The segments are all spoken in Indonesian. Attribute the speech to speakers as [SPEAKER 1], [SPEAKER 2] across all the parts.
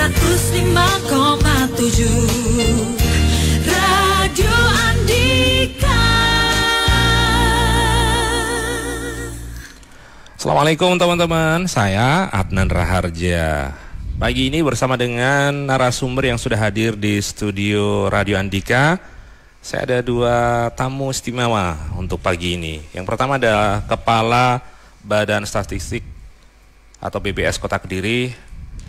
[SPEAKER 1] 105,7 Radio Andika.
[SPEAKER 2] Assalamualaikum teman-teman, saya Adnan Raharja. Pagi ini bersama dengan narasumber yang sudah hadir di studio Radio Andika. Saya ada dua tamu istimewa untuk pagi ini. Yang pertama ada Kepala Badan Statistik atau BPS Kota Kediri,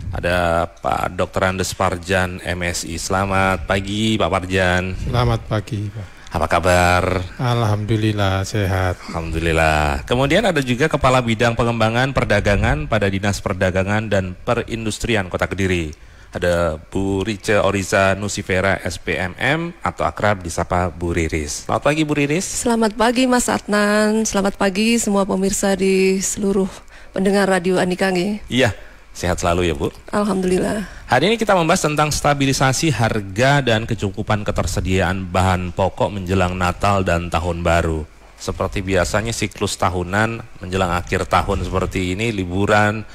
[SPEAKER 2] ada Pak Dr. Andes Parjan, MSI. Selamat pagi Pak Parjan.
[SPEAKER 3] Selamat pagi Pak.
[SPEAKER 2] Apa kabar?
[SPEAKER 3] Alhamdulillah sehat.
[SPEAKER 2] Alhamdulillah. Kemudian ada juga Kepala Bidang Pengembangan Perdagangan pada Dinas Perdagangan dan Perindustrian Kota Kediri. Ada Bu Rice Oriza Nusifera SPMM atau akrab disapa Bu Riris. Selamat pagi Bu Riris.
[SPEAKER 4] Selamat pagi Mas Adnan. Selamat pagi semua pemirsa di seluruh pendengar Radio Andika.
[SPEAKER 2] Iya, sehat selalu ya Bu.
[SPEAKER 4] Alhamdulillah.
[SPEAKER 2] Hari ini kita membahas tentang stabilisasi harga dan kecukupan ketersediaan bahan pokok menjelang Natal dan Tahun Baru. Seperti biasanya siklus tahunan menjelang akhir tahun seperti ini, liburan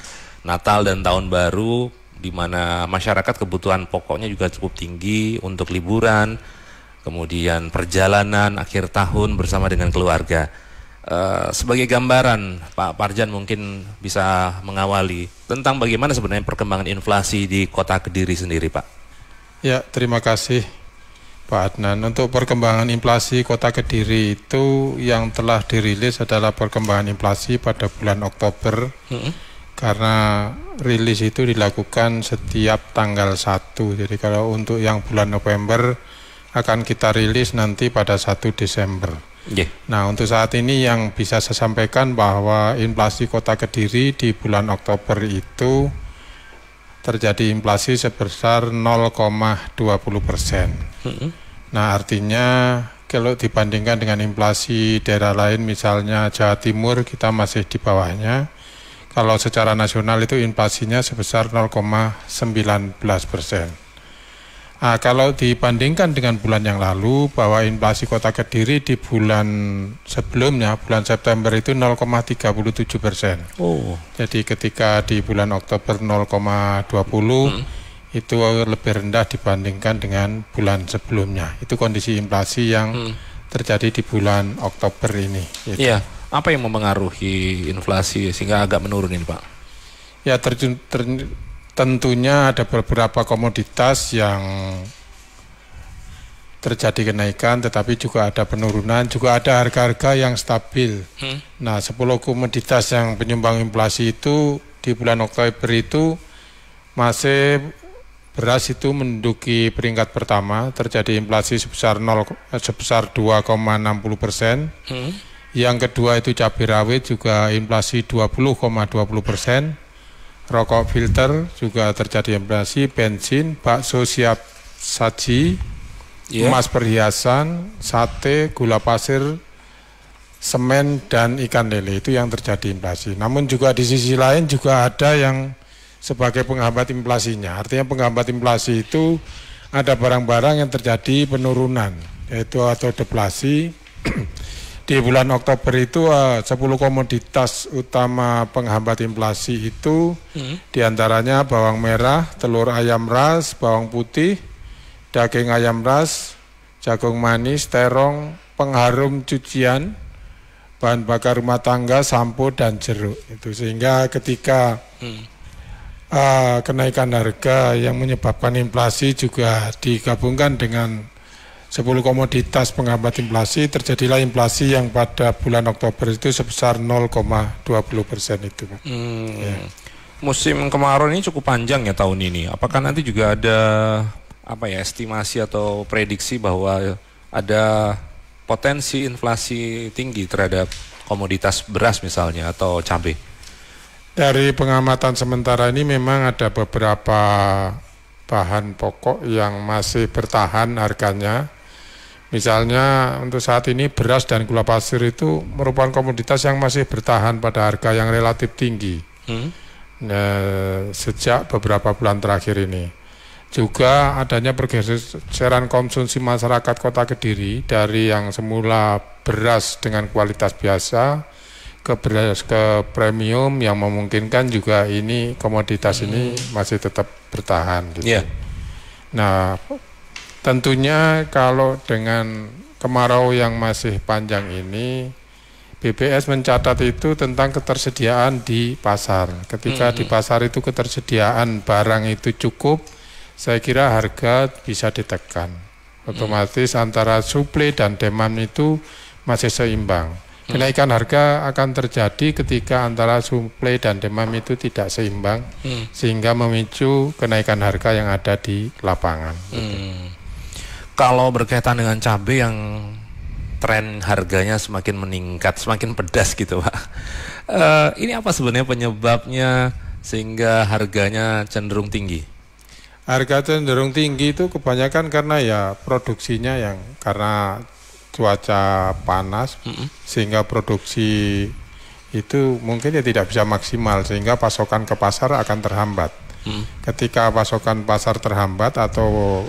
[SPEAKER 2] Natal dan Tahun Baru, di mana masyarakat kebutuhan pokoknya juga cukup tinggi untuk liburan, kemudian perjalanan akhir tahun bersama dengan keluarga. Sebagai gambaran, Pak Parjan mungkin bisa mengawali tentang bagaimana sebenarnya perkembangan inflasi di Kota Kediri sendiri, Pak.
[SPEAKER 3] Ya, terima kasih Pak Adnan. Untuk perkembangan inflasi Kota Kediri itu yang telah dirilis adalah perkembangan inflasi pada bulan Oktober. Karena rilis itu dilakukan setiap tanggal 1. Jadi kalau untuk yang bulan November akan kita rilis nanti pada 1 Desember. Nah, untuk saat ini yang bisa saya sampaikan bahwa inflasi Kota Kediri di bulan Oktober itu terjadi inflasi sebesar 0,20%. Nah, artinya kalau dibandingkan dengan inflasi daerah lain, misalnya Jawa Timur, kita masih di bawahnya. Kalau secara nasional itu inflasinya sebesar 0,19%. Nah, kalau dibandingkan dengan bulan yang lalu, bahwa inflasi Kota Kediri di bulan sebelumnya, bulan September itu 0,37%. Jadi ketika di bulan Oktober 0,20, itu lebih rendah dibandingkan dengan bulan sebelumnya. Itu kondisi inflasi yang terjadi di bulan Oktober ini. Gitu.
[SPEAKER 2] Iya, apa yang mempengaruhi inflasi sehingga agak menurun ini, Pak?
[SPEAKER 3] Ya, tentunya ada beberapa komoditas yang terjadi kenaikan, tetapi juga ada penurunan, juga ada harga-harga yang stabil. Nah, 10 komoditas yang penyumbang inflasi itu di bulan Oktober itu masih beras itu menduduki peringkat pertama, terjadi inflasi sebesar 2,60%. Yang kedua itu cabai rawit juga inflasi 20,20%. Rokok filter juga terjadi inflasi, bensin, bakso siap saji, emas perhiasan, sate, gula pasir, semen, dan ikan lele, itu yang terjadi inflasi. Namun juga di sisi lain juga ada yang sebagai penghambat inflasinya. Artinya penghambat inflasi itu ada barang-barang yang terjadi penurunan, yaitu atau deflasi. Di bulan Oktober itu 10 komoditas utama penghambat inflasi itu diantaranya bawang merah, telur ayam ras, bawang putih, daging ayam ras, jagung manis, terong, pengharum cucian, bahan bakar rumah tangga, sampo, dan jeruk. Itu sehingga ketika kenaikan harga yang menyebabkan inflasi juga digabungkan dengan 10 komoditas penghambat inflasi, terjadilah inflasi yang pada bulan Oktober itu sebesar 0,20% itu. Ya.
[SPEAKER 2] Musim kemarau ini cukup panjang ya tahun ini. Apakah nanti juga ada estimasi atau prediksi bahwa ada potensi inflasi tinggi terhadap komoditas beras misalnya atau cabai?
[SPEAKER 3] Dari pengamatan sementara ini memang ada beberapa bahan pokok yang masih bertahan harganya. Misalnya untuk saat ini beras dan gula pasir itu merupakan komoditas yang masih bertahan pada harga yang relatif tinggi sejak beberapa bulan terakhir ini. Juga adanya pergeseran konsumsi masyarakat Kota Kediri dari yang semula beras dengan kualitas biasa, ke beras ke premium yang memungkinkan juga ini komoditas ini masih tetap bertahan gitu. Nah, tentunya kalau dengan kemarau yang masih panjang ini, BPS mencatat itu tentang ketersediaan di pasar. Ketika di pasar itu ketersediaan barang itu cukup, saya kira harga bisa ditekan. Otomatis antara suplai dan demand itu masih seimbang. Kenaikan harga akan terjadi ketika antara suplai dan demand itu tidak seimbang, sehingga memicu kenaikan harga yang ada di lapangan.
[SPEAKER 2] Kalau berkaitan dengan cabai yang tren harganya semakin meningkat, semakin pedas gitu Pak, ini apa sebenarnya penyebabnya sehingga harganya cenderung tinggi?
[SPEAKER 3] Harga cenderung tinggi itu kebanyakan karena ya produksinya yang karena cuaca panas, sehingga produksi itu mungkin ya tidak bisa maksimal, sehingga pasokan ke pasar akan terhambat. Ketika pasokan pasar terhambat atau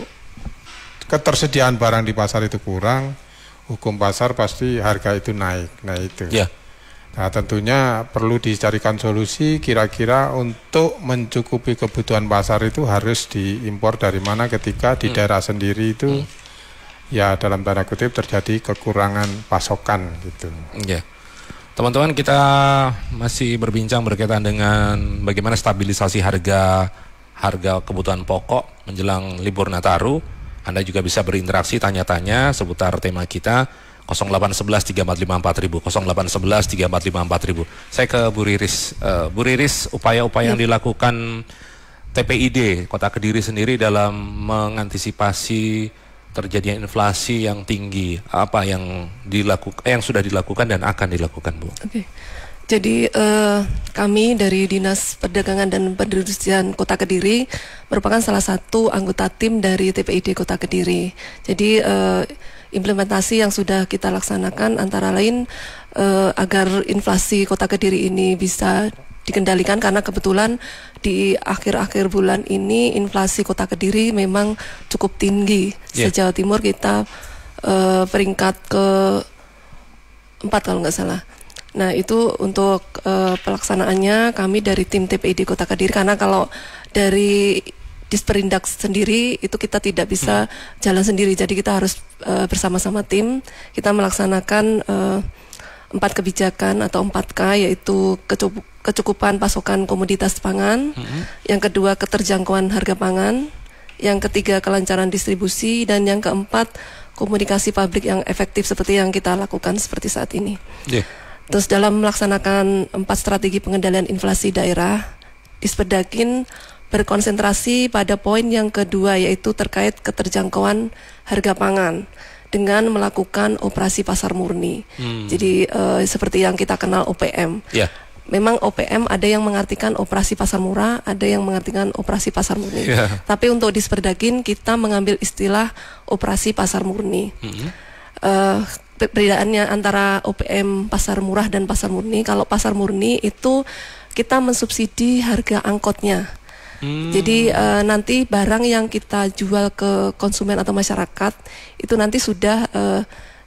[SPEAKER 3] ketersediaan barang di pasar itu kurang, hukum pasar pasti harga itu naik. Nah itu. Nah tentunya perlu dicarikan solusi kira-kira untuk mencukupi kebutuhan pasar itu harus diimpor dari mana ketika di daerah sendiri itu ya dalam tanda kutip terjadi kekurangan pasokan gitu.
[SPEAKER 2] Teman-teman, kita masih berbincang berkaitan dengan bagaimana stabilisasi harga kebutuhan pokok menjelang libur Nataru. Anda juga bisa berinteraksi, tanya-tanya seputar tema kita 0811 3454 000, 0811 3454 000. Saya ke Bu Riris. Bu Riris, upaya-upaya yang dilakukan TPID Kota Kediri sendiri dalam mengantisipasi terjadinya inflasi yang tinggi, apa yang sudah dilakukan dan akan dilakukan, Bu?
[SPEAKER 4] Jadi kami dari Dinas Perdagangan dan Perindustrian Kota Kediri merupakan salah satu anggota tim dari TPID Kota Kediri. Jadi implementasi yang sudah kita laksanakan antara lain agar inflasi Kota Kediri ini bisa dikendalikan, karena kebetulan di akhir-akhir bulan ini inflasi Kota Kediri memang cukup tinggi. Se-Jawa Timur kita peringkat ke-4 kalau nggak salah. Nah itu untuk pelaksanaannya kami dari tim TPID Kota Kediri, karena kalau dari Disperindak sendiri itu kita tidak bisa jalan sendiri, jadi kita harus bersama-sama tim. Kita melaksanakan 4 kebijakan atau 4K, yaitu kecukupan pasokan komoditas pangan, yang kedua keterjangkauan harga pangan, yang ketiga kelancaran distribusi, dan yang keempat komunikasi publik yang efektif seperti yang kita lakukan seperti saat ini. Terus dalam melaksanakan 4 strategi pengendalian inflasi daerah, Disperdakin berkonsentrasi pada poin yang kedua, yaitu terkait keterjangkauan harga pangan dengan melakukan operasi pasar murni. Jadi seperti yang kita kenal OPM. Memang OPM ada yang mengartikan operasi pasar murah, ada yang mengartikan operasi pasar murni. Tapi untuk Disperdakin kita mengambil istilah operasi pasar murni. Perbedaannya antara OPM pasar murah dan pasar murni, kalau pasar murni itu kita mensubsidi harga angkotnya. Jadi nanti barang yang kita jual ke konsumen atau masyarakat itu nanti sudah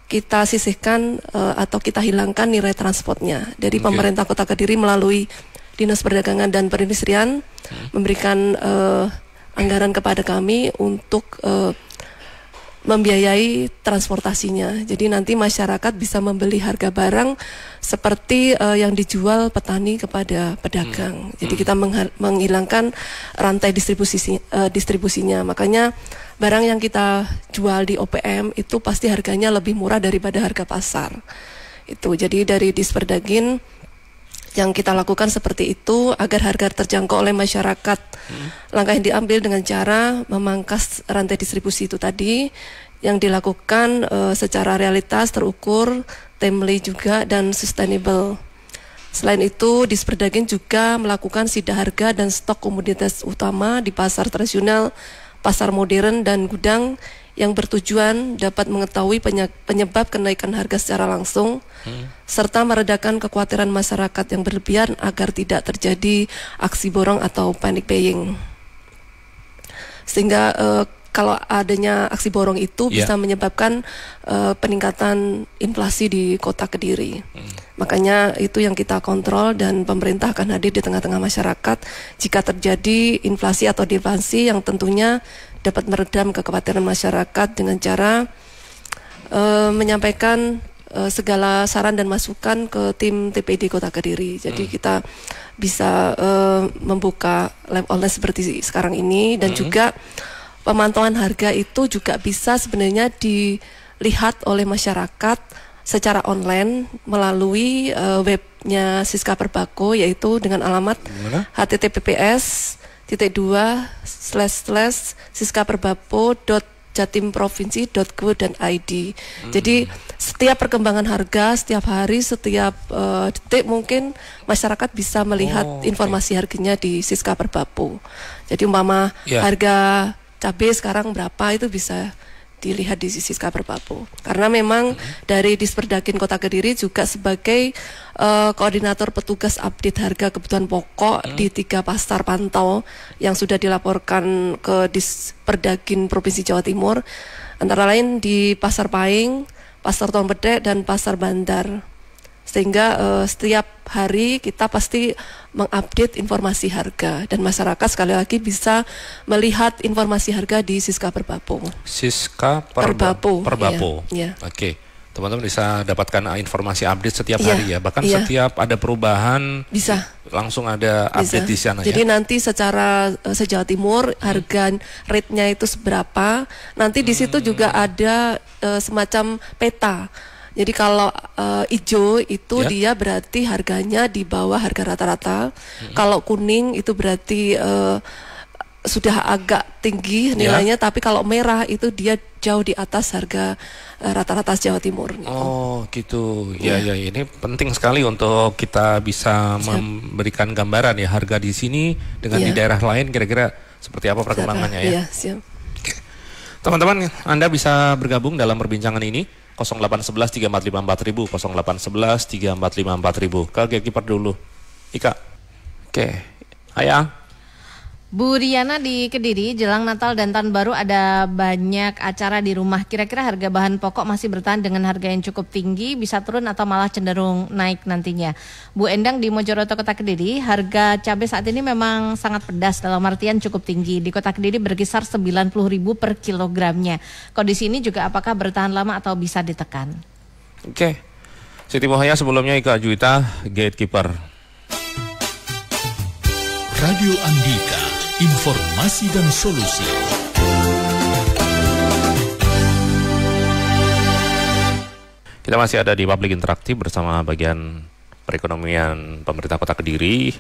[SPEAKER 4] kita sisihkan atau kita hilangkan nilai transportnya. Jadi pemerintah Kota Kediri melalui Dinas Perdagangan dan Perindustrian memberikan anggaran kepada kami untuk membiayai transportasinya. Jadi nanti masyarakat bisa membeli harga barang seperti yang dijual petani kepada pedagang. Jadi kita menghilangkan rantai distribusinya. Makanya barang yang kita jual di OPM itu pasti harganya lebih murah daripada harga pasar. Itu jadi dari Disperdakin yang kita lakukan seperti itu agar harga terjangkau oleh masyarakat. Langkah yang diambil dengan cara memangkas rantai distribusi itu tadi, yang dilakukan secara realitas, terukur, timely juga, dan sustainable. Selain itu, Disperdakin juga melakukan sida harga dan stok komoditas utama di pasar tradisional, pasar modern, dan gudang yang bertujuan dapat mengetahui penyebab kenaikan harga secara langsung, serta meredakan kekhawatiran masyarakat yang berlebihan agar tidak terjadi aksi borong atau panic buying. Sehingga kalau adanya aksi borong itu
[SPEAKER 2] Yeah.
[SPEAKER 4] bisa menyebabkan peningkatan inflasi di Kota Kediri. Makanya itu yang kita kontrol dan pemerintah akan hadir di tengah-tengah masyarakat jika terjadi inflasi atau deflasi yang tentunya dapat meredam kekhawatiran masyarakat dengan cara menyampaikan segala saran dan masukan ke tim TPID Kota Kediri. Jadi kita bisa membuka live online seperti sekarang ini dan juga pemantauan harga itu juga bisa sebenarnya dilihat oleh masyarakat secara online melalui webnya Siska Perbako, yaitu dengan alamat https://siskaperbapo.jatimprovinsi.go.id. Jadi setiap perkembangan harga, setiap hari, setiap detik mungkin masyarakat bisa melihat informasi harganya di Siska Perbapo. Jadi umpama harga cabai sekarang berapa itu bisa dilihat di Siska Perbapo. Karena memang dari Disperdagin Kota Kediri juga sebagai koordinator petugas update harga kebutuhan pokok di 3 pasar pantau yang sudah dilaporkan ke Disperdagin Provinsi Jawa Timur, antara lain di Pasar Paing, Pasar Tompedek, dan Pasar Bandar. Sehingga setiap hari kita pasti mengupdate informasi harga dan masyarakat sekali lagi bisa melihat informasi harga di Siska Perbapo.
[SPEAKER 2] Siska Perbapo.
[SPEAKER 4] Ya.
[SPEAKER 2] Oke. Teman-teman bisa dapatkan informasi update setiap hari ya. Bahkan setiap ada perubahan bisa langsung ada update di sana.
[SPEAKER 4] Jadi
[SPEAKER 2] ya.
[SPEAKER 4] nanti secara se-Jawa Timur harga rate-nya itu seberapa. Nanti di situ juga ada semacam peta. Jadi kalau hijau itu dia berarti harganya di bawah harga rata-rata. Kalau kuning itu berarti sudah agak tinggi nilainya, tapi kalau merah itu dia jauh di atas harga rata-rata Jawa Timur.
[SPEAKER 2] Oh gitu, ya ini penting sekali untuk kita bisa memberikan gambaran ya harga di sini dengan di daerah lain kira-kira seperti apa perkembangannya ya.
[SPEAKER 4] Siap.
[SPEAKER 2] Teman-teman, Anda bisa bergabung dalam perbincangan ini 0811 3454 000, 0811 3454 000. Ke gatekeeper dulu, Ika. Oke, Ayah.
[SPEAKER 5] Bu Riana di Kediri, jelang Natal dan Tahun Baru ada banyak acara di rumah. Kira-kira harga bahan pokok masih bertahan dengan harga yang cukup tinggi, bisa turun atau malah cenderung naik nantinya? Bu Endang di Mojoroto, Kota Kediri, harga cabai saat ini memang sangat pedas, dalam artian cukup tinggi. Di Kota Kediri berkisar 90.000 per kilogramnya. Kondisi ini juga apakah bertahan lama atau bisa ditekan?
[SPEAKER 2] Oke. Siti Mohaya, sebelumnya Ika Juwita, gatekeeper.
[SPEAKER 6] Radio Andika, informasi dan solusi.
[SPEAKER 2] Kita masih ada di Public Interaktif bersama bagian perekonomian pemerintah Kota Kediri.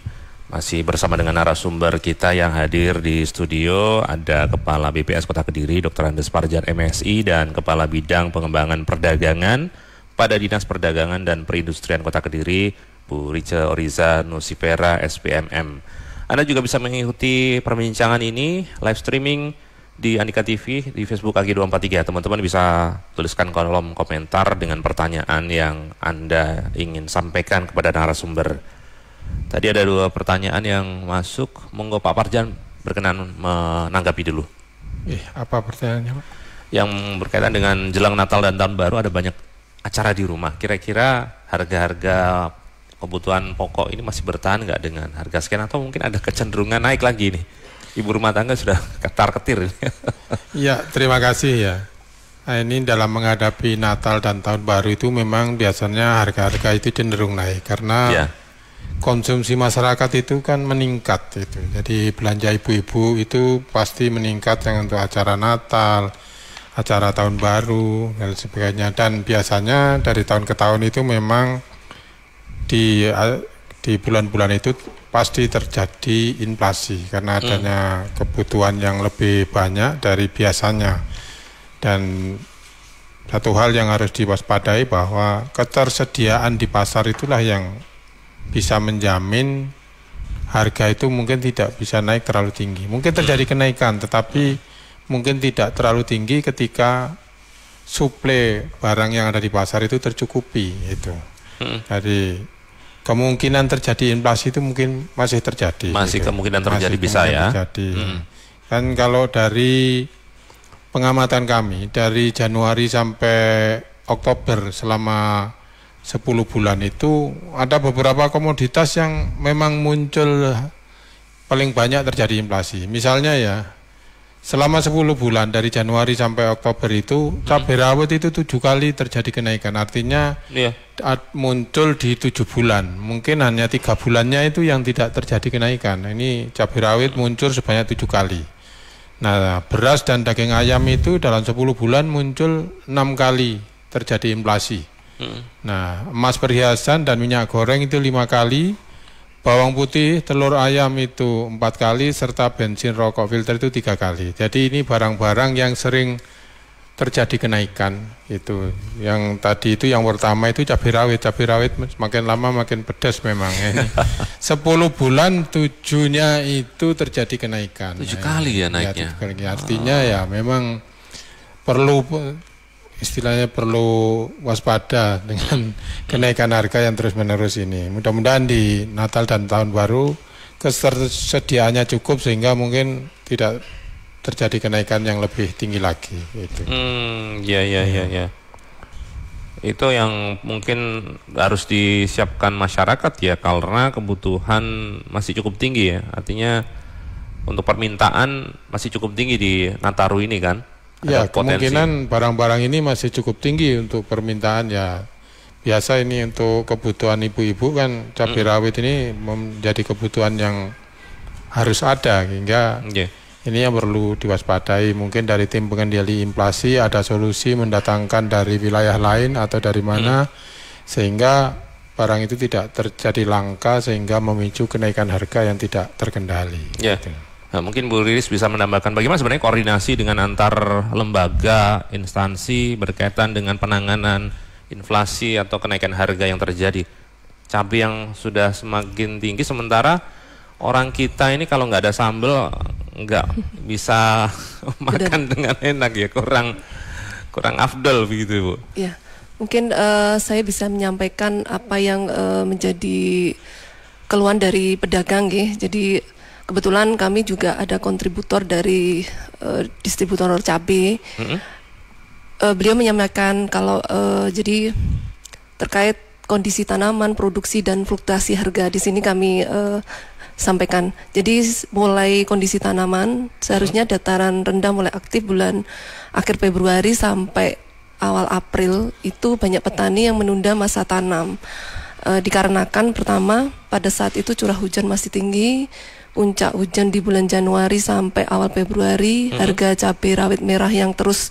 [SPEAKER 2] Masih bersama dengan narasumber kita yang hadir di studio. Ada Kepala BPS Kota Kediri, Dr. Andes Parjar MSI, dan Kepala Bidang Pengembangan Perdagangan pada Dinas Perdagangan dan Perindustrian Kota Kediri, Bu Rice Oriza Nusipera, SPMM. Anda juga bisa mengikuti perbincangan ini live streaming di Andika TV di Facebook AG243. Teman-teman bisa tuliskan kolom komentar dengan pertanyaan yang Anda ingin sampaikan kepada narasumber. Tadi ada 2 pertanyaan yang masuk. Monggo Pak Parjan berkenan menanggapi dulu.
[SPEAKER 3] Apa pertanyaannya, Pak?
[SPEAKER 2] Yang berkaitan dengan jelang Natal dan Tahun Baru ada banyak acara di rumah. Kira-kira harga-harga kebutuhan pokok ini masih bertahan nggak dengan harga sekian atau mungkin ada kecenderungan naik lagi nih? Ibu rumah tangga sudah ketar-ketir.
[SPEAKER 3] Ya, terima kasih ya. Nah, ini dalam menghadapi Natal dan Tahun Baru itu memang biasanya harga-harga itu cenderung naik karena konsumsi masyarakat itu kan meningkat itu. Jadi belanja ibu-ibu itu pasti meningkat yang untuk acara Natal, acara Tahun Baru dan sebagainya. Dan biasanya dari tahun ke tahun itu memang di bulan-bulan itu pasti terjadi inflasi karena adanya kebutuhan yang lebih banyak dari biasanya. Dan satu hal yang harus diwaspadai bahwa ketersediaan di pasar itulah yang bisa menjamin harga itu mungkin tidak bisa naik terlalu tinggi. Mungkin terjadi kenaikan tetapi mungkin tidak terlalu tinggi ketika suplai barang yang ada di pasar itu tercukupi itu. Jadi kemungkinan terjadi inflasi itu mungkin masih terjadi.
[SPEAKER 2] Masih gitu. Kemungkinan terjadi masih bisa kemungkinan ya.
[SPEAKER 3] Terjadi. Kan kalau dari pengamatan kami dari Januari sampai Oktober selama 10 bulan itu ada beberapa komoditas yang memang muncul paling banyak terjadi inflasi. Misalnya ya, selama 10 bulan dari Januari sampai Oktober itu cabai rawit itu 7 kali terjadi kenaikan. Artinya muncul di 7 bulan. Mungkin hanya 3 bulannya itu yang tidak terjadi kenaikan. Ini cabai rawit muncul sebanyak 7 kali. Nah, beras dan daging ayam itu dalam 10 bulan muncul 6 kali terjadi inflasi. Nah, emas perhiasan dan minyak goreng itu 5 kali, bawang putih, telur ayam itu 4 kali, serta bensin rokok filter itu 3 kali. Jadi ini barang-barang yang sering terjadi kenaikan. Itu yang tadi itu yang pertama itu cabai rawit makin lama makin pedas memang ya. 10 bulan 7-nya itu terjadi kenaikan.
[SPEAKER 2] 7 kali ya naiknya.
[SPEAKER 3] Artinya ya memang perlu istilahnya perlu waspada dengan kenaikan harga yang terus-menerus ini. Mudah-mudahan di Natal dan Tahun Baru ketersediaannya cukup sehingga mungkin tidak terjadi kenaikan yang lebih tinggi lagi. Itu.
[SPEAKER 2] Ya. Itu yang mungkin harus disiapkan masyarakat ya, karena kebutuhan masih cukup tinggi ya. Artinya untuk permintaan masih cukup tinggi di Nataru ini kan.
[SPEAKER 3] Ya, kemungkinan barang-barang ini masih cukup tinggi untuk permintaan ya. Biasa ini untuk kebutuhan ibu-ibu kan cabai rawit ini menjadi kebutuhan yang harus ada, hingga ini yang perlu diwaspadai. Mungkin dari tim pengendali inflasi ada solusi mendatangkan dari wilayah lain atau dari mana sehingga barang itu tidak terjadi langka sehingga memicu kenaikan harga yang tidak terkendali. Gitu.
[SPEAKER 2] Nah, mungkin Bu Riris bisa menambahkan bagaimana sebenarnya koordinasi dengan antar lembaga, instansi berkaitan dengan penanganan inflasi atau kenaikan harga yang terjadi. Cabai yang sudah semakin tinggi, sementara orang kita ini kalau nggak ada sambal nggak bisa makan dengan enak ya, kurang afdol begitu Bu.
[SPEAKER 4] Ya, mungkin saya bisa menyampaikan apa yang menjadi keluhan dari pedagang ya. Jadi kebetulan kami juga ada kontributor dari distributor cabai. Beliau menyampaikan kalau jadi terkait kondisi tanaman, produksi dan fluktuasi harga di sini kami sampaikan. Jadi mulai kondisi tanaman seharusnya dataran rendah mulai aktif bulan akhir Februari sampai awal April itu banyak petani yang menunda masa tanam. Dikarenakan pertama pada saat itu curah hujan masih tinggi. Puncak hujan di bulan Januari sampai awal Februari, harga cabai rawit merah yang terus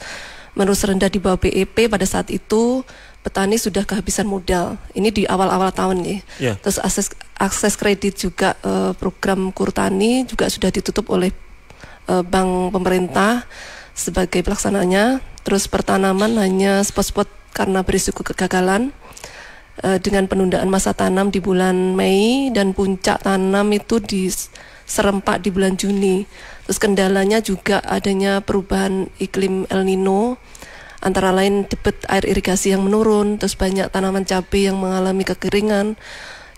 [SPEAKER 4] rendah di bawah BEP pada saat itu petani sudah kehabisan modal. Ini di awal-awal tahun nih. Terus akses kredit juga program Kurtani juga sudah ditutup oleh bank pemerintah sebagai pelaksananya. Terus pertanaman hanya spot-spot karena berisiko kegagalan. Dengan penundaan masa tanam di bulan Mei dan puncak tanam itu serempak di bulan Juni. Terus kendalanya juga adanya perubahan iklim El Nino, antara lain debit air irigasi yang menurun, terus banyak tanaman cabai yang mengalami kekeringan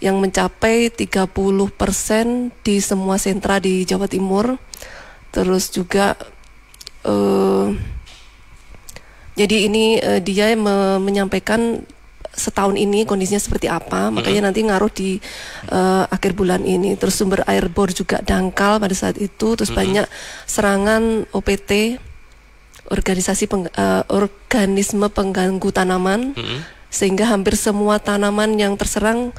[SPEAKER 4] yang mencapai 30% di semua sentra di Jawa Timur. Terus juga jadi ini dia menyampaikan setahun ini kondisinya seperti apa, makanya nanti ngaruh di akhir bulan ini. Terus sumber air bor juga dangkal pada saat itu, terus banyak serangan OPT, organisme pengganggu tanaman, sehingga hampir semua tanaman yang terserang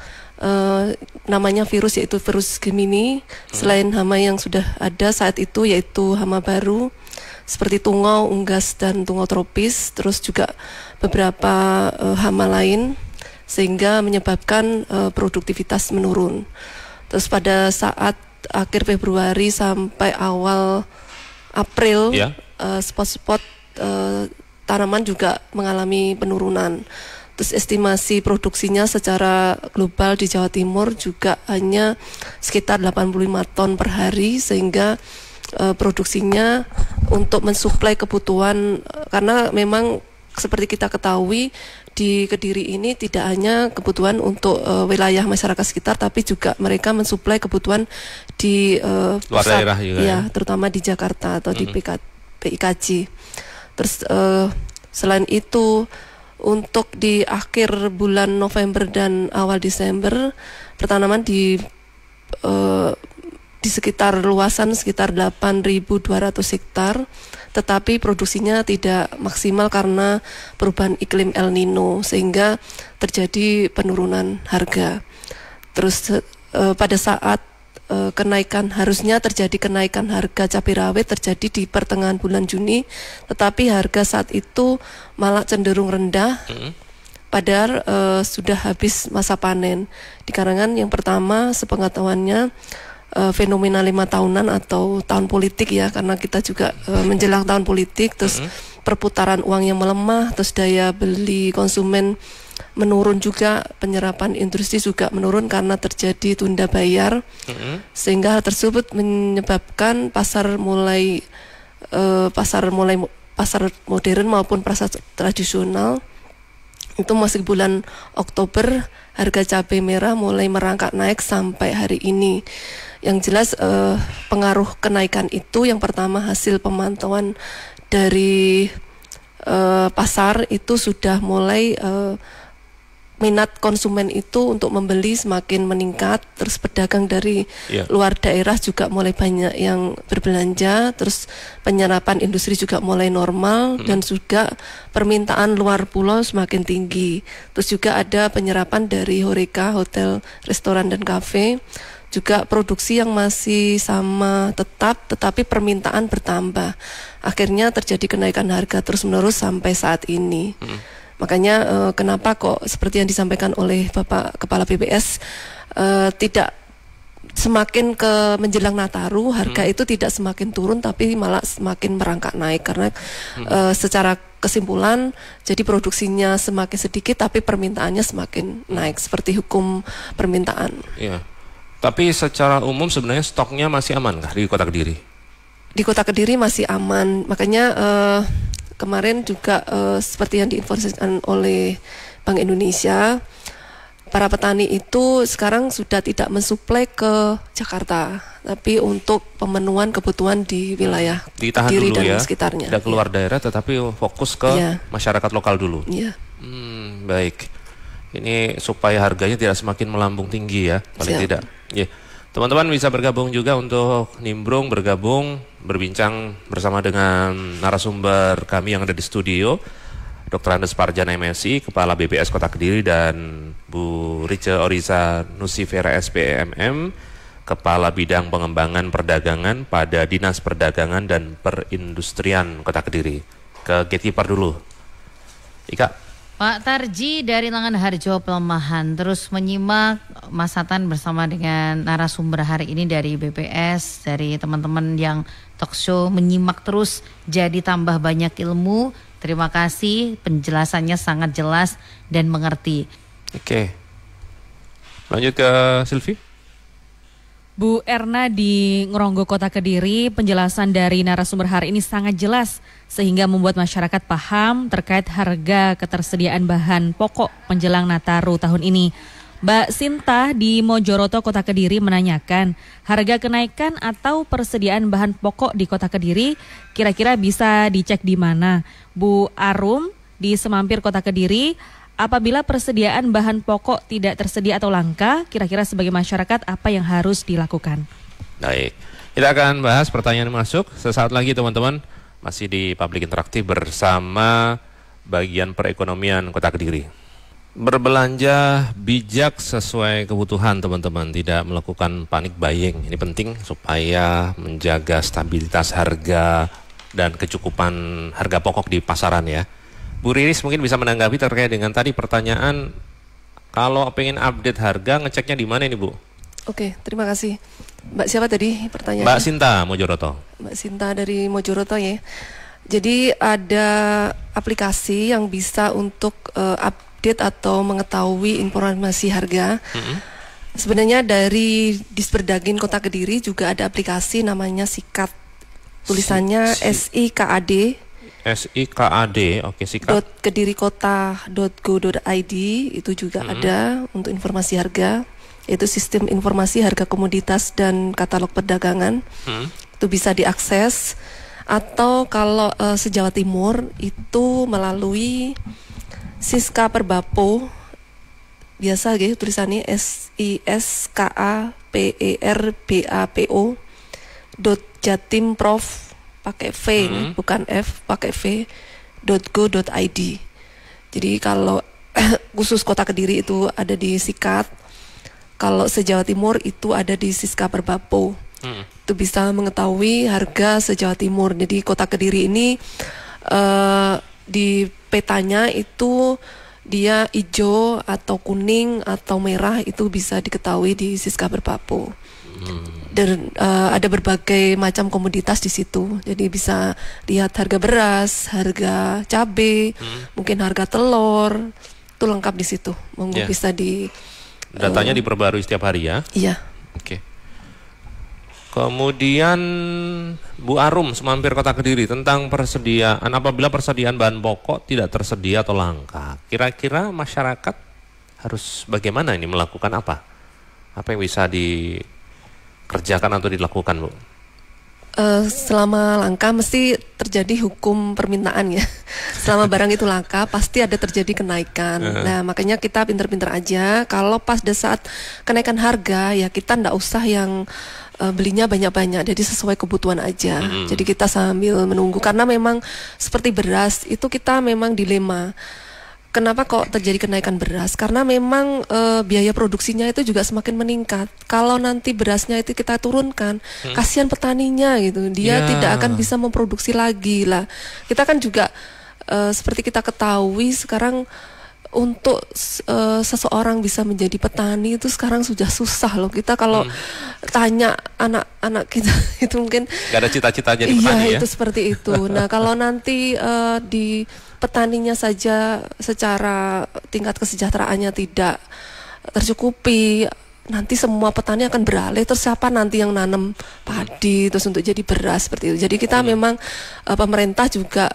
[SPEAKER 4] namanya virus, yaitu virus Gemini, selain hama yang sudah ada saat itu yaitu hama baru seperti tungau, unggas, dan tungau tropis, terus juga beberapa hama lain, sehingga menyebabkan produktivitas menurun. Terus pada saat akhir Februari sampai awal April, spot-spot tanaman juga mengalami penurunan. Terus estimasi produksinya secara global di Jawa Timur juga hanya sekitar 85 ton per hari, sehingga produksinya untuk mensuplai kebutuhan, karena memang seperti kita ketahui di Kediri ini tidak hanya kebutuhan untuk wilayah masyarakat sekitar, tapi juga mereka mensuplai kebutuhan di
[SPEAKER 2] luar daerah juga
[SPEAKER 4] ya, terutama di Jakarta atau di PIKJ. Terus selain itu untuk di akhir bulan November dan awal Desember pertanaman di sekitar luasan sekitar 8.200 hektar, tetapi produksinya tidak maksimal karena perubahan iklim El Nino sehingga terjadi penurunan harga. Terus pada saat harusnya terjadi kenaikan harga cabai rawit terjadi di pertengahan bulan Juni, tetapi harga saat itu malah cenderung rendah. Padahal sudah habis masa panen. Dikarenakan yang pertama sepengetahuannya fenomena 5 tahunan atau tahun politik ya, karena kita juga menjelang tahun politik, terus perputaran uang yang melemah, terus daya beli konsumen menurun juga, penyerapan industri juga menurun karena terjadi tunda bayar, sehingga hal tersebut menyebabkan pasar modern maupun pasar tradisional itu masih bulan Oktober harga cabai merah mulai merangkak naik sampai hari ini. Yang jelas pengaruh kenaikan itu yang pertama hasil pemantauan dari pasar itu sudah mulai minat konsumen itu untuk membeli semakin meningkat, terus pedagang dari luar daerah juga mulai banyak yang berbelanja, terus penyerapan industri juga mulai normal, dan juga permintaan luar pulau semakin tinggi. Terus juga ada penyerapan dari HoReCa, hotel, restoran, dan kafe. Juga produksi yang masih sama tetap, tetapi permintaan bertambah. Akhirnya terjadi kenaikan harga terus-menerus sampai saat ini. Makanya kenapa kok seperti yang disampaikan oleh Bapak Kepala BPS tidak semakin ke menjelang Nataru harga itu tidak semakin turun tapi malah semakin merangkak naik, karena secara kesimpulan jadi produksinya semakin sedikit tapi permintaannya semakin naik seperti hukum permintaan.
[SPEAKER 2] Iya. Tapi secara umum sebenarnya stoknya masih aman kah di Kota Kediri?
[SPEAKER 4] Di Kota Kediri masih aman, makanya kemarin juga seperti yang diinformasikan oleh Bank Indonesia, para petani itu sekarang sudah tidak mensuplai ke Jakarta, tapi untuk pemenuhan kebutuhan di wilayah Kediri dan sekitarnya.
[SPEAKER 2] Tidak keluar daerah, tetapi fokus ke masyarakat lokal dulu. Baik. Ini supaya harganya tidak semakin melambung tinggi ya, paling tidak. Teman-teman bisa bergabung juga untuk nimbrung, berbincang bersama dengan narasumber kami yang ada di studio, Dr. Andes Parjana MSI, Kepala BPS Kota Kediri, dan Bu Rice Oriza Nusifera SPMM, Kepala Bidang Pengembangan Perdagangan pada Dinas Perdagangan dan Perindustrian Kota Kediri. Ke gatekeeper dulu, Ika.
[SPEAKER 5] Pak Tarji dari Langan Harjo Pelemahan terus menyimak Mas Satan bersama dengan narasumber hari ini dari BPS, dari teman-teman yang talk show, menyimak terus jadi tambah banyak ilmu. Terima kasih, penjelasannya sangat jelas dan mengerti.
[SPEAKER 2] Oke. Lanjut ke Silvi.
[SPEAKER 7] Bu Erna di Ngeronggo Kota Kediri, penjelasan dari narasumber hari ini sangat jelas sehingga membuat masyarakat paham terkait harga ketersediaan bahan pokok menjelang Nataru tahun ini. Mbak Sinta di Mojoroto Kota Kediri menanyakan harga kenaikan atau persediaan bahan pokok di Kota Kediri kira-kira bisa dicek di mana. Bu Arum di Semampir Kota Kediri, apabila persediaan bahan pokok tidak tersedia atau langka, kira-kira sebagai masyarakat apa yang harus dilakukan?
[SPEAKER 2] Baik, kita akan bahas pertanyaan masuk sesaat lagi teman-teman. Masih di Public Interaktif bersama bagian perekonomian Kota Kediri. Berbelanja bijak sesuai kebutuhan teman-teman, tidak melakukan panic buying. Ini penting supaya menjaga stabilitas harga dan kecukupan harga pokok di pasaran ya. Bu Riris mungkin bisa menanggapi terkait dengan tadi pertanyaan, kalau pengen update harga ngeceknya di mana ini Bu?
[SPEAKER 4] Oke, terima kasih. Mbak siapa tadi pertanyaannya?
[SPEAKER 2] Mbak Sinta Mojoroto. Mbak
[SPEAKER 4] Sinta dari Mojoroto ya. Jadi ada aplikasi yang bisa untuk update atau mengetahui informasi harga. Sebenarnya dari Disperdagin Kota Kediri juga ada aplikasi namanya SIKAD. Tulisannya SIKAD. SIKAD, oke, SIKAD. .kedirikota.go.id itu juga ada untuk informasi harga. Itu sistem informasi harga komoditas dan katalog perdagangan. Itu bisa diakses. Atau kalau se-Jawa Timur itu melalui Siska Perbapo, biasa gitu tulisannya SISKAPERBAPO .jatimprov pakai V, bukan F, pakai V .go.id. Jadi kalau khusus Kota Kediri itu ada di Sikat, kalau se-Jawa Timur itu ada di Siska Perbapo. Itu bisa mengetahui harga se-Jawa Timur. Jadi Kota Kediri ini di petanya itu dia hijau atau kuning atau merah itu bisa diketahui di Siska Perbapo. Dan ada berbagai macam komoditas di situ. Jadi bisa lihat harga beras, harga cabai, mungkin harga telur, itu lengkap di situ. Monggo bisa di
[SPEAKER 2] datanya diperbarui setiap hari ya.
[SPEAKER 4] Iya.
[SPEAKER 2] Oke. Kemudian Bu Arum, semampir Kota Kediri, tentang persediaan, apabila persediaan bahan pokok tidak tersedia atau langka, kira-kira masyarakat harus bagaimana ini, melakukan apa? Apa yang bisa dikerjakan atau dilakukan, Bu?
[SPEAKER 4] Selama langka mesti terjadi hukum permintaan ya. Selama barang itu langka pasti ada terjadi kenaikan. Nah makanya kita pinter-pinter aja. Kalau pas ada saat kenaikan harga ya kita ndak usah yang belinya banyak-banyak. Jadi sesuai kebutuhan aja. Jadi kita sambil menunggu, karena memang seperti beras itu kita memang dilema. Kenapa kok terjadi kenaikan beras? Karena memang biaya produksinya itu juga semakin meningkat. Kalau nanti berasnya itu kita turunkan, kasihan petaninya gitu. Dia tidak akan bisa memproduksi lagi lah. Kita kan juga seperti kita ketahui sekarang untuk seseorang bisa menjadi petani itu sekarang sudah susah loh. Kita kalau tanya anak-anak kita itu mungkin
[SPEAKER 2] gak ada cita-cita jadi petani ya.
[SPEAKER 4] Itu seperti itu. Nah kalau nanti di petaninya saja secara tingkat kesejahteraannya tidak tercukupi, nanti semua petani akan beralih, terus siapa nanti yang nanam padi terus untuk jadi beras seperti itu. Jadi kita memang pemerintah juga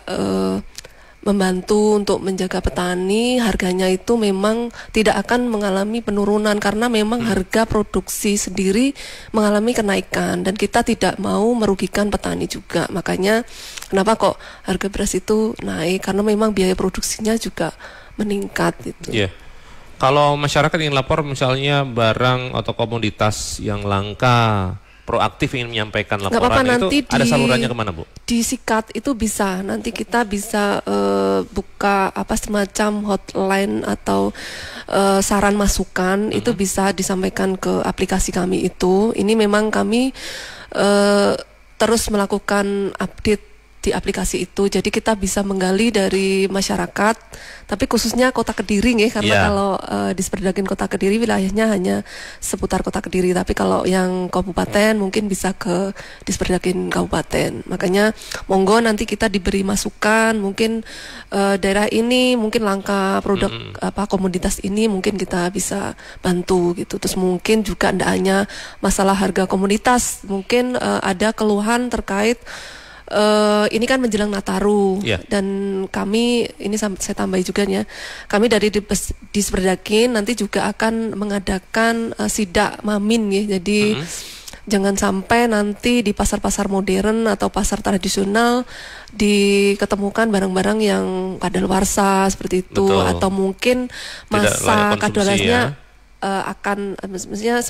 [SPEAKER 4] membantu untuk menjaga petani, harganya itu memang tidak akan mengalami penurunan karena memang harga produksi sendiri mengalami kenaikan dan kita tidak mau merugikan petani juga. Makanya kenapa kok harga beras itu naik, karena memang biaya produksinya juga meningkat itu.
[SPEAKER 2] Iya. Kalau masyarakat ingin lapor misalnya barang atau komoditas yang langka, proaktif ingin menyampaikan laporan itu, ada salurannya kemana, Bu?
[SPEAKER 4] Di Sikat itu bisa, nanti kita bisa buka semacam hotline atau saran masukan, itu bisa disampaikan ke aplikasi kami itu. Ini memang kami terus melakukan update di aplikasi itu, jadi kita bisa menggali dari masyarakat, tapi khususnya Kota Kediri nih, karena kalau di Disperdagin Kota Kediri wilayahnya hanya seputar Kota Kediri, tapi kalau yang kabupaten mungkin bisa ke Disperdagin kabupaten. Makanya monggo nanti kita diberi masukan, mungkin daerah ini mungkin langka produk komoditas ini, mungkin kita bisa bantu gitu. Terus mungkin juga tidak hanya masalah harga komoditas, mungkin ada keluhan terkait ini kan menjelang Nataru dan kami ini saya tambahi juga ya, kami dari Disperdagin nanti juga akan mengadakan sidak mamin ya. Jadi jangan sampai nanti di pasar-pasar modern atau pasar tradisional diketemukan barang-barang yang kadaluarsa seperti itu. Betul. Atau mungkin masa kadaluarsanya akan maksudnya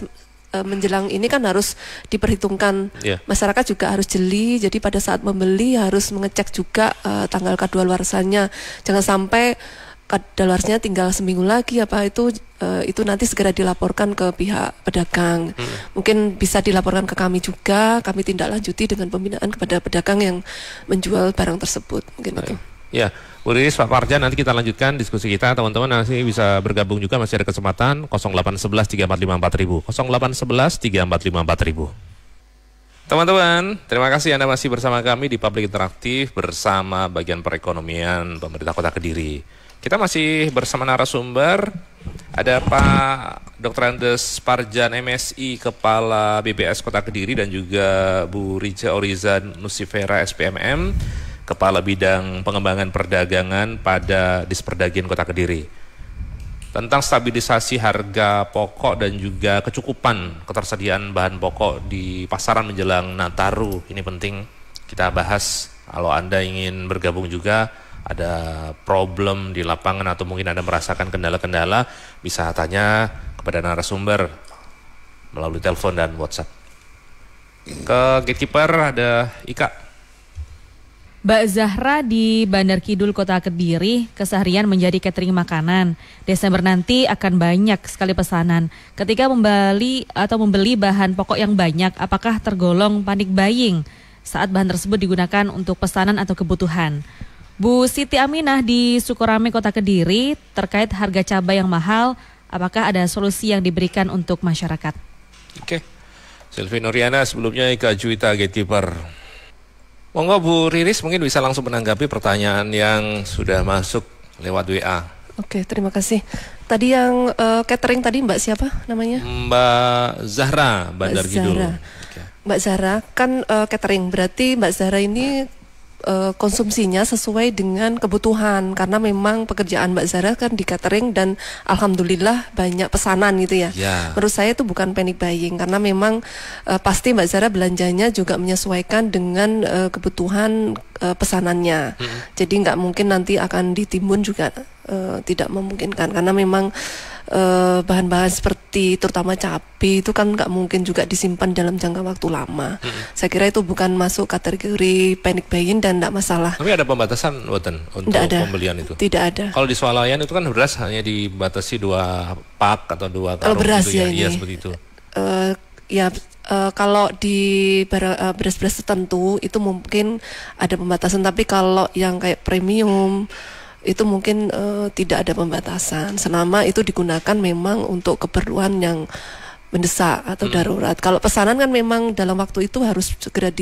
[SPEAKER 4] menjelang ini kan harus diperhitungkan, masyarakat juga harus jeli, jadi pada saat membeli harus mengecek juga tanggal kadaluarsanya. Jangan sampai kadaluarsanya tinggal seminggu lagi itu nanti segera dilaporkan ke pihak pedagang. Mungkin bisa dilaporkan ke kami juga, kami tindak lanjuti dengan pembinaan kepada pedagang yang menjual barang tersebut. Mungkin itu.
[SPEAKER 2] Ya, Bu Riris, Pak Parjan, nanti kita lanjutkan diskusi kita. Teman-teman nanti bisa bergabung juga, masih ada kesempatan 0811 345 4000, 0811 345 4000. Teman-teman, terima kasih Anda masih bersama kami di Public Interaktif bersama bagian perekonomian pemerintah Kota Kediri. Kita masih bersama narasumber, ada Pak Dr. Andes Parjan MSI, Kepala BPS Kota Kediri, dan juga Bu Rija Oriza Nusifera SPMM, Kepala Bidang Pengembangan Perdagangan pada Disperdagin Kota Kediri. Tentang stabilisasi harga pokok dan juga kecukupan ketersediaan bahan pokok di pasaran menjelang Nataru. Ini penting kita bahas. Kalau Anda ingin bergabung juga, ada problem di lapangan atau mungkin Anda merasakan kendala-kendala, bisa tanya kepada narasumber melalui telepon dan WhatsApp. Ke gatekeeper ada Ika.
[SPEAKER 7] Mbak Zahra di Bandar Kidul Kota Kediri keseharian menjadi catering makanan. Desember nanti akan banyak sekali pesanan. Ketika membeli bahan pokok yang banyak, apakah tergolong panic buying saat bahan tersebut digunakan untuk pesanan atau kebutuhan? Bu Siti Aminah di Sukorame Kota Kediri terkait harga cabai yang mahal, apakah ada solusi yang diberikan untuk masyarakat?
[SPEAKER 2] Oke. Sylvie Nuriana, sebelumnya Ika Juwita gatekeeper. Monggo Bu Riris mungkin bisa langsung menanggapi pertanyaan yang sudah masuk lewat WA.
[SPEAKER 4] Oke, terima kasih. Tadi yang catering tadi Mbak siapa namanya?
[SPEAKER 2] Mbak Zahra, Bandar Kidul.
[SPEAKER 4] Mbak Zahra kan catering, berarti Mbak Zahra ini konsumsinya sesuai dengan kebutuhan, karena memang pekerjaan Mbak Zahra kan di catering dan alhamdulillah banyak pesanan gitu ya. Menurut saya itu bukan panic buying, karena memang pasti Mbak Zahra belanjanya juga menyesuaikan dengan kebutuhan pesanannya. Jadi nggak mungkin nanti akan ditimbun juga tidak memungkinkan, karena memang bahan-bahan seperti terutama cabai itu kan nggak mungkin juga disimpan dalam jangka waktu lama. Saya kira itu bukan masuk kategori panic buying dan tidak masalah.
[SPEAKER 2] Tapi ada pembatasan Woten untuk pembelian itu?
[SPEAKER 4] Tidak ada.
[SPEAKER 2] Kalau di swalayan itu kan beras hanya dibatasi 2 pak atau 2 karung.
[SPEAKER 4] Beras
[SPEAKER 2] gitu
[SPEAKER 4] ya ini.
[SPEAKER 2] Iya seperti itu.
[SPEAKER 4] Kalau di beras-beras tertentu itu mungkin ada pembatasan, tapi kalau yang kayak premium itu mungkin tidak ada pembatasan selama itu digunakan memang untuk keperluan yang mendesak atau darurat. Kalau pesanan kan memang dalam waktu itu harus segera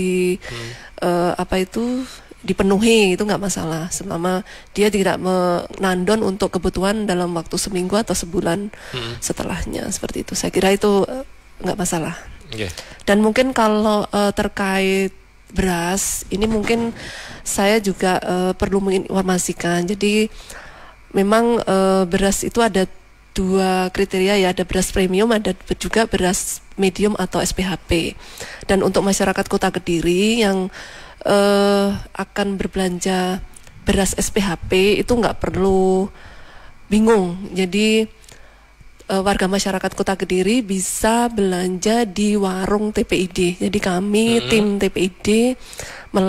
[SPEAKER 4] dipenuhi, itu nggak masalah selama dia tidak menandon untuk kebutuhan dalam waktu seminggu atau sebulan setelahnya, seperti itu. Saya kira itu nggak masalah. Dan mungkin kalau terkait beras, ini mungkin saya juga perlu menginformasikan. Jadi memang beras itu ada 2 kriteria ya, ada beras premium, ada juga beras medium atau SPHP. Dan untuk masyarakat Kota Kediri yang akan berbelanja beras SPHP itu nggak perlu bingung. Jadi warga masyarakat Kota Kediri bisa belanja di warung TPID. Jadi kami tim TPID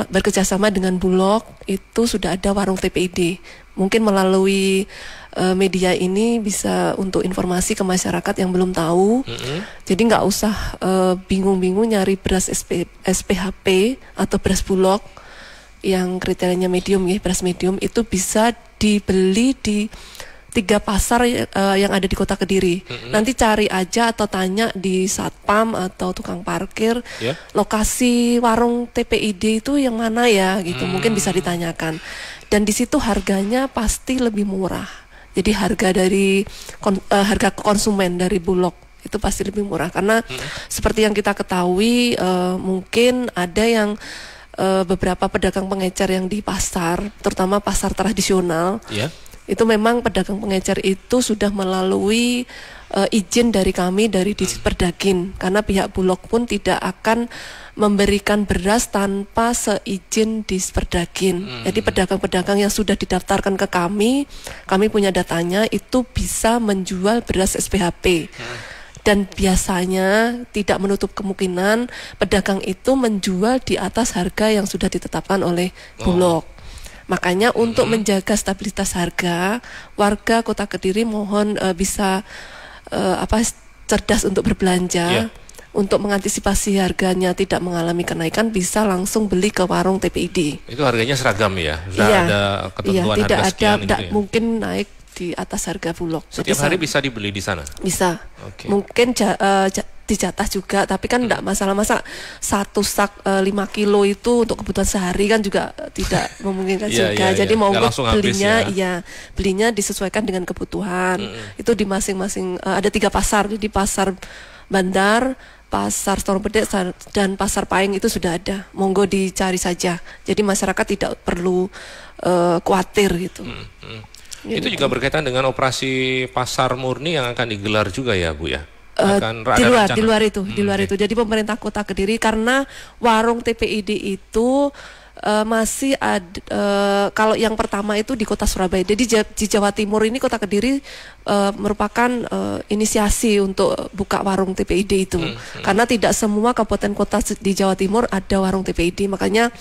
[SPEAKER 4] bekerjasama dengan Bulog, itu sudah ada warung TPID. Mungkin melalui media ini bisa untuk informasi ke masyarakat yang belum tahu. Jadi nggak usah bingung-bingung nyari beras SPHP atau beras Bulog yang kriterianya medium ya, beras medium itu bisa dibeli di 3 pasar yang ada di Kota Kediri. Nanti cari aja atau tanya di satpam atau tukang parkir, lokasi warung TPID itu yang mana ya gitu. Mungkin bisa ditanyakan. Dan di situ harganya pasti lebih murah. Jadi harga dari harga konsumen dari Bulog itu pasti lebih murah, karena seperti yang kita ketahui mungkin ada yang beberapa pedagang pengecer yang di pasar, terutama pasar tradisional. Itu memang pedagang pengecer itu sudah melalui izin dari kami dari Dinas Perdagin, karena pihak Bulog pun tidak akan memberikan beras tanpa seizin Dinas Perdagin. Jadi pedagang-pedagang yang sudah didaftarkan ke kami punya datanya, itu bisa menjual beras SPHP. Dan biasanya tidak menutup kemungkinan pedagang itu menjual di atas harga yang sudah ditetapkan oleh Bulog. Makanya untuk menjaga stabilitas harga, warga Kota Kediri mohon bisa cerdas untuk berbelanja. Untuk mengantisipasi harganya tidak mengalami kenaikan, bisa langsung beli ke warung TPID.
[SPEAKER 2] Itu harganya seragam ya? Sudah ada ketentuan
[SPEAKER 4] tidak
[SPEAKER 2] harga sekian
[SPEAKER 4] tidak
[SPEAKER 2] gitu ya?
[SPEAKER 4] Mungkin naik di atas harga Bulog.
[SPEAKER 2] Setiap hari bisa dibeli di sana?
[SPEAKER 4] Bisa. Mungkin dijatah juga, tapi kan tidak masalah-masalah 1 sak 5 kilo itu untuk kebutuhan sehari kan juga tidak memungkinkan juga. Jadi mau belinya disesuaikan dengan kebutuhan. Itu di masing-masing ada 3 pasar. Jadi pasar Bandar, pasar Stormpede dan pasar Paing itu sudah ada. Monggo dicari saja. Jadi masyarakat tidak perlu khawatir gitu.
[SPEAKER 2] Itu juga berkaitan dengan operasi pasar murni yang akan digelar juga ya Bu ya?
[SPEAKER 4] di luar itu. Jadi pemerintah Kota Kediri, karena warung TPID itu masih ada, kalau yang pertama itu di Kota Surabaya. Jadi di Jawa Timur ini Kota Kediri merupakan inisiasi untuk buka warung TPID itu. Karena tidak semua kabupaten kota di Jawa Timur ada warung TPID, makanya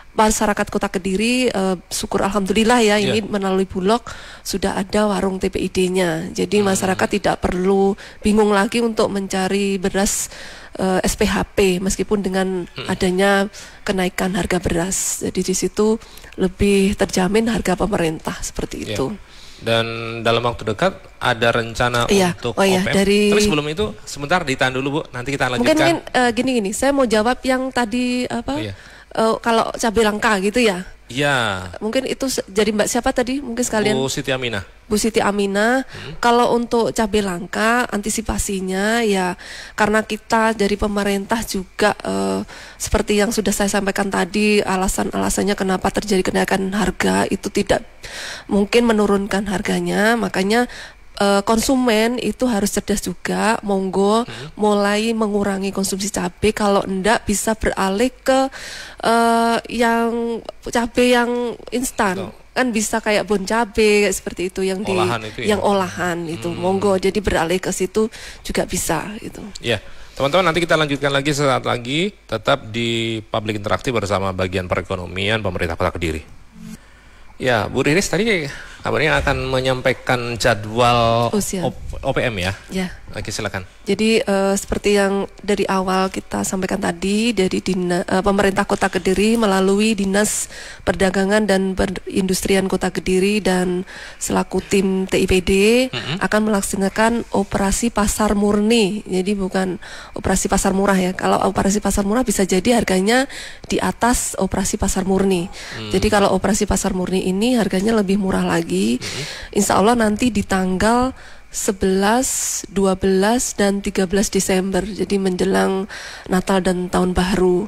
[SPEAKER 4] masyarakat Kota Kediri syukur alhamdulillah ya, ini melalui Bulog sudah ada warung TPID-nya. Jadi masyarakat tidak perlu bingung lagi untuk mencari beras SPHP meskipun dengan adanya kenaikan harga beras. Jadi di situ lebih terjamin harga pemerintah seperti itu.
[SPEAKER 2] Dan dalam waktu dekat ada rencana untuk OPM. Tapi sebelum itu sebentar ditahan dulu Bu, nanti kita lanjutkan.
[SPEAKER 4] Mungkin gini, saya mau jawab yang tadi kalau cabai langka gitu ya.
[SPEAKER 2] Iya.
[SPEAKER 4] Mungkin itu jadi Mbak siapa tadi? Mungkin sekalian.
[SPEAKER 2] Bu Siti Aminah.
[SPEAKER 4] Bu Siti Aminah. Kalau untuk cabai langka antisipasinya ya karena kita dari pemerintah juga seperti yang sudah saya sampaikan tadi, alasannya kenapa terjadi kenaikan harga itu tidak mungkin menurunkan harganya, makanya konsumen itu harus cerdas juga, monggo mulai mengurangi konsumsi cabai, kalau enggak bisa beralih ke yang cabai yang instan. Kan bisa kayak bon cabai seperti itu yang olahan itu olahan itu. Monggo jadi beralih ke situ juga bisa itu.
[SPEAKER 2] Ya. Teman-teman, nanti kita lanjutkan lagi sesaat lagi, tetap di Public Interaktif bersama bagian perekonomian pemerintah Kota Kediri. Ya, Bu Riris tadi kabarnya akan menyampaikan jadwal OPM ya? Ya. Oke, silakan.
[SPEAKER 4] Jadi seperti yang dari awal kita sampaikan tadi, dari pemerintah Kota Kediri melalui Dinas Perdagangan dan Perindustrian Kota Kediri dan selaku tim TIPD akan melaksanakan operasi pasar murni. Jadi bukan operasi pasar murah ya. Kalau operasi pasar murah bisa jadi harganya di atas operasi pasar murni. Jadi kalau operasi pasar murni ini harganya lebih murah lagi. Insya Allah nanti di tanggal 11, 12, dan 13 Desember. Jadi menjelang Natal dan Tahun Baru.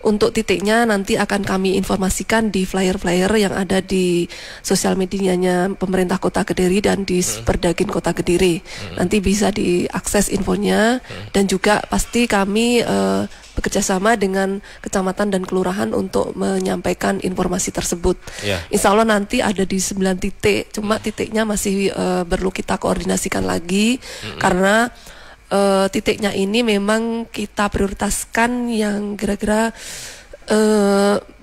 [SPEAKER 4] Untuk titiknya nanti akan kami informasikan di flyer-flyer yang ada di sosial medianya pemerintah Kota Kediri dan di Perdagin Kota Kediri. Nanti bisa diakses infonya dan juga pasti kami bekerjasama dengan kecamatan dan kelurahan untuk menyampaikan informasi tersebut. Insya Allah nanti ada di 9 titik, cuma titiknya masih perlu kita koordinasikan lagi karena titiknya ini memang kita prioritaskan yang kira-kira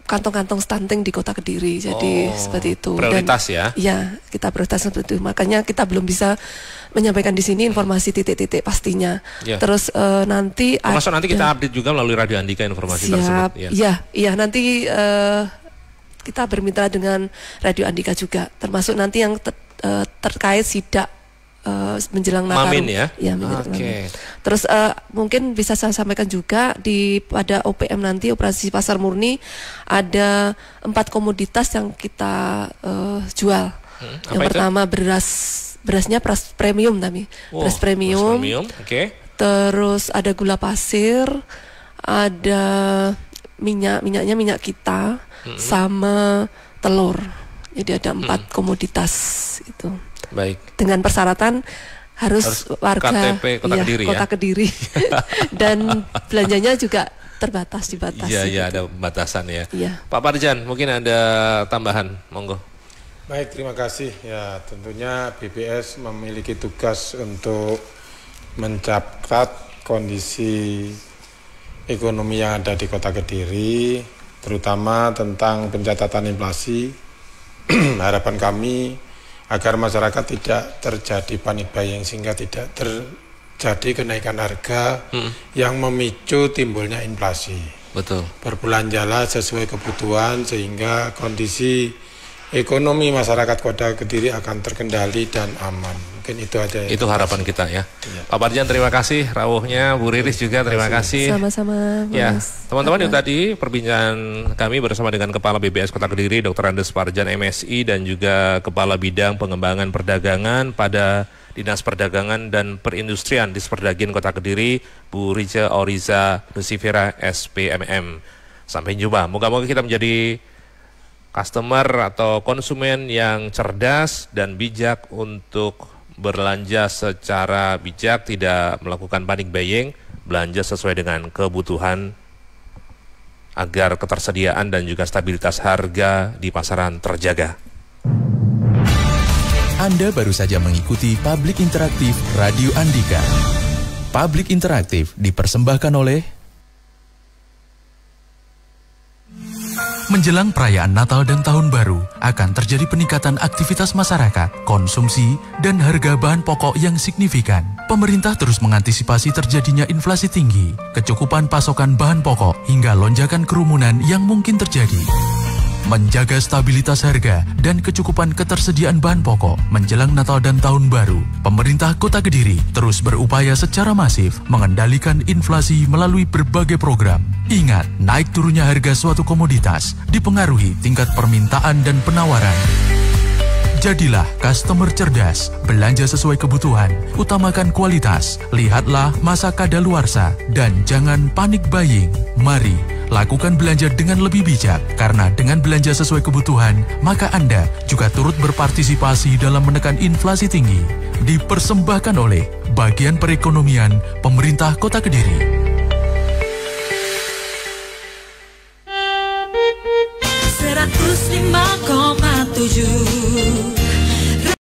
[SPEAKER 4] kantong-kantong stunting di Kota Kediri. Jadi seperti itu.
[SPEAKER 2] Prioritas
[SPEAKER 4] dan, ya, kita prioritas seperti itu. Makanya kita belum bisa menyampaikan di sini informasi titik-titik pastinya. Terus nanti
[SPEAKER 2] termasuk nanti kita update juga melalui Radio Andika informasi tersebut.
[SPEAKER 4] Iya, nanti kita bermitra dengan Radio Andika juga. Termasuk nanti yang terkait sidak menjelang Natal.
[SPEAKER 2] Mamin ya?
[SPEAKER 4] Ya, terus mungkin bisa saya sampaikan juga pada OPM nanti operasi pasar murni ada 4 komoditas yang kita jual. Yang pertama berasnya beras premium tapi beras premium. Terus ada gula pasir, ada minyak kita, sama telur. Jadi ada 4 komoditas itu.
[SPEAKER 2] Baik.
[SPEAKER 4] Dengan persyaratan harus warga
[SPEAKER 2] KTP Kota Kediri
[SPEAKER 4] Kota Kediri dan belanjanya juga dibatasi.
[SPEAKER 2] Iya, ada pembatasan ya. Pak Parjan, mungkin ada tambahan, monggo.
[SPEAKER 3] Baik, terima kasih. Ya, tentunya BPS memiliki tugas untuk mencatat kondisi ekonomi yang ada di Kota Kediri, terutama tentang pencatatan inflasi. Harapan kami agar masyarakat tidak terjadi panik buying sehingga tidak terjadi kenaikan harga yang memicu timbulnya inflasi.
[SPEAKER 2] Betul.
[SPEAKER 3] Berbelanja sesuai kebutuhan sehingga kondisi ekonomi masyarakat Kota Kediri akan terkendali dan aman. Mungkin itu aja.
[SPEAKER 2] Itu harapan kita ya. Pak Parjan terima kasih rawuhnya, Bu Riris juga terima kasih.
[SPEAKER 4] Sama-sama.
[SPEAKER 2] Ya, teman-teman itu tadi perbincangan kami bersama dengan Kepala BBS Kota Kediri Dr. Andes Parjan MSI dan juga Kepala Bidang Pengembangan Perdagangan pada Dinas Perdagangan dan Perindustrian di Perdagin Kota Kediri, Bu Rica Oriza Lucifera SPMM. Sampai jumpa. Moga-moga kita menjadi customer atau konsumen yang cerdas dan bijak untuk berlanja secara bijak, tidak melakukan panic buying, belanja sesuai dengan kebutuhan agar ketersediaan dan juga stabilitas harga di pasaran terjaga.
[SPEAKER 8] Anda baru saja mengikuti Publik Interaktif Radio Andika. Publik Interaktif dipersembahkan oleh menjelang perayaan Natal dan Tahun Baru akan terjadi peningkatan aktivitas masyarakat, konsumsi, dan harga bahan pokok yang signifikan. Pemerintah terus mengantisipasi terjadinya inflasi tinggi, kecukupan pasokan bahan pokok, hingga lonjakan kerumunan yang mungkin terjadi. Menjaga stabilitas harga dan kecukupan ketersediaan bahan pokok menjelang Natal dan Tahun Baru, pemerintah Kota Kediri terus berupaya secara masif mengendalikan inflasi melalui berbagai program. Ingat, naik turunnya harga suatu komoditas dipengaruhi tingkat permintaan dan penawaran. Jadilah customer cerdas, belanja sesuai kebutuhan, utamakan kualitas, lihatlah masa kadaluarsa, dan jangan panik buying. Mari, lakukan belanja dengan lebih bijak, karena dengan belanja sesuai kebutuhan, maka Anda juga turut berpartisipasi dalam menekan inflasi tinggi. Dipersembahkan oleh Bagian Perekonomian Pemerintah Kota Kediri.
[SPEAKER 1] 105,7